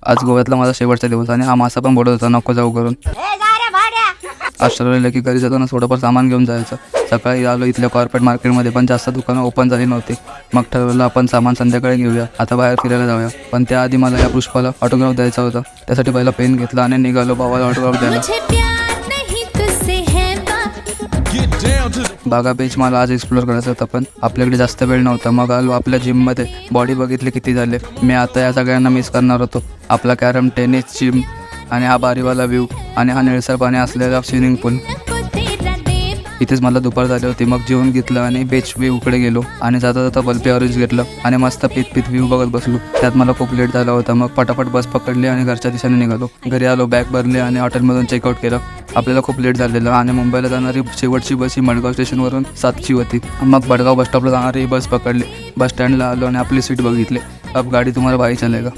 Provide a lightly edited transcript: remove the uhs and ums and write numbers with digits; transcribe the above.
आज गोव्यातला माझा शेवटचा दिवस आणि हा मासा पण बोलत होता नको जाऊ करून. आज ठरवलेलं की घरी जाताना थोडंफार सामान घेऊन जायचं. सकाळी आलो इथल्या कॉर्पोरेट मार्केटमध्ये, पण जास्त दुकानं ओपन झाली नव्हती. मग ठरवलं आपण सामान संध्याकाळी घेऊया, आता बाहेर फिरायला जाऊया. पण त्याआधी मला या पुष्पाला ऑटोग्राफ द्यायचा होता. त्यासाठी पहिला पेन घेतला आणि निघालो भावाला ऑटोग्राफ द्यायला. बागा बीच मला आज एक्सप्लोअर करायचं होतं, पण आपल्याकडे जास्त वेळ नव्हता. मग आलो आपल्या जिममध्ये. बॉडी बघितली किती झाले. मी आता या सगळ्यांना मिस करणार होतो. आपला कॅरम, टेनिस, जिम आणि हा बारीवाला व्ह्यू आणि हा निळसर पाणी असलेला स्विमिंग पूल. इथेच मला दुपार झाली होती. मग जेवण घेतलं आणि बीच व्ह्यूकडे गेलो आणि जाता जाता बल्पी ऑरेंज घेतलं आणि मस्त पीत व्ह्यू बघत बसलो. त्यात मला खूप लेट झाला होता. मग पटापट बस पकडली आणि घरच्या दिशेने निघालो. घरी आलो, बॅग भरले आणि हॉटेलमधून चेकआउट केलं. आपल्याला खूप लेट झालेलं आणि मुंबईला जाणारी शेवटची बस ही मडगाव स्टेशनवरून 7ची होती. मग मडगाव बस स्टॉपला जाणारी बस पकडली. बस स्टँडला आलो आणि आपली सीट बघितली. अब गाडी तुम्हाला भाई चलेगा.